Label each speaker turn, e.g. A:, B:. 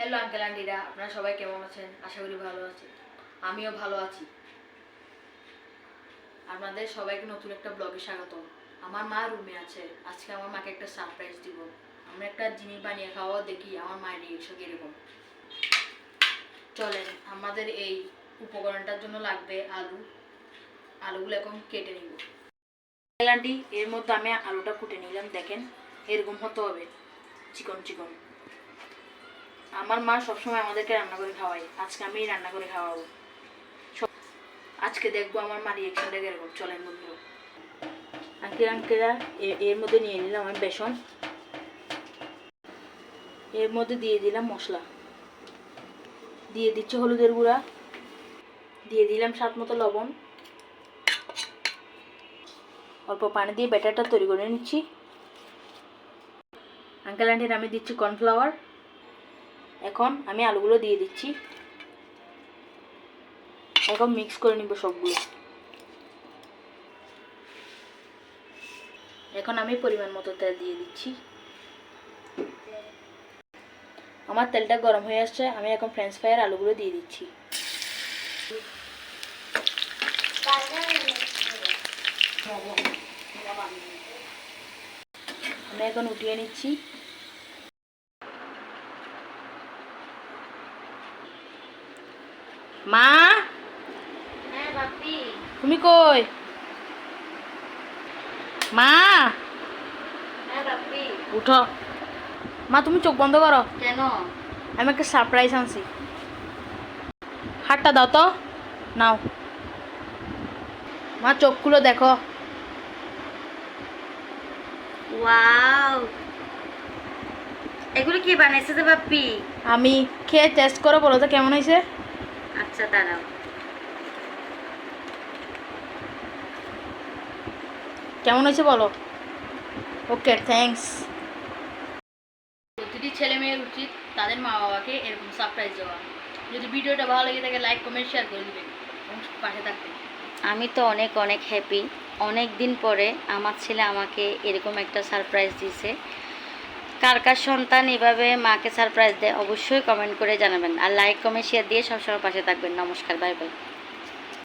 A: Hello uncle আন্টিরা, আপনারা সবাই কেমন আছেন? আশা করি ভালো আছেন। আমিও ভালো আছি। আপনাদের সবাইকে নতুন একটা ব্লগে স্বাগতম। আমার মা রুমে আছে। আজকে আমার মাকে একটা সারপ্রাইজ দিব। আমরা একটা জিনিস বানিয়ে খাওয়া দেখি আমার মায়ের রিয়েকশন কিরকম। চলেন, আমাদের এই উপকরণটার জন্য লাগবে আলুগুলো এখন কেটে নিব। আঙ্কেল আন্টি, এর মধ্যে আমি আলুটা কুটে নিলাম। দেখেন, এরকম হতে হবে, চিকন চিকন। আমার মা সবসময় আমাদেরকে রান্না করে খাওয়ায়, আজকে আমি রান্না করে খাওয়াবো। আজকে দেখবো আমার মা রিয়েকশনটা কিরকম। চলেন বন্ধু। আঙ্কেরা, এর মধ্যে নিয়ে নিলাম আমি বেসন, এর মধ্যে দিয়ে দিলাম মশলা, দিয়ে দিচ্ছি হলুদের গুঁড়া, দিয়ে দিলাম স্বাদ মতো লবণ, অল্প পানি দিয়ে ব্যাটারটা তৈরি করে নিচ্ছি। আঙ্কেল আন্টির আমি দিচ্ছি কর্নফ্লাওয়ার। এখন আমি আলুগুলো দিয়ে দিচ্ছি। এখন মিক্স করে নিব সবগুলো। এখন আমি পরিমাণ মতো তেল দিয়ে দিচ্ছি। আমার তেলটা গরম হয়ে আসছে, আমি এখন ফ্রেঞ্চ ফ্রাইয়ের আলুগুলো দিয়ে দিচ্ছি। আমি এখন উঠিয়ে নিচ্ছি। মা,
B: হ্যাঁ বাপি।
A: তুমি কই? মা,
B: হ্যাঁ বাপি।
A: উঠো। মা, তুমি চোখ বন্ধ করো।
B: কেন?
A: আমি একটা সারপ্রাইজ আনছি। হাতটা দাও তো, নাও। মা, চোখ খুলে দেখো।
B: ওয়াও, এগুলো কি বানাইছে তো বাপি?
A: আমি খেয়ে টেস্ট করে বলো তো কেমন হয়েছে।
B: আচ্ছা দাঁড়াও।
A: কেমন হয়েছে বলো। ওকে, থ্যাঙ্কস। প্রতিটি ছেলে মেয়ের উচিত তাদের মা বাবাকে এরকম সারপ্রাইজ দেওয়া। যদি ভিডিওটা ভালো লেগে থাকে লাইক কমেন্ট শেয়ার করে দিবেন এবং পাশে থাকবেন।
B: আমি তো অনেক অনেক হ্যাপি। অনেক দিন পরে আমার ছেলে আমাকে এরকম একটা সারপ্রাইজ দিয়েছে। কার কার সন্তান এভাবে মাকে সারপ্রাইজ দেয় অবশ্যই কমেন্ট করে জানাবেন, আর লাইক কমেন্ট শেয়ার দিয়ে সবসময় পাশে থাকবেন। নমস্কার, বাই বাই।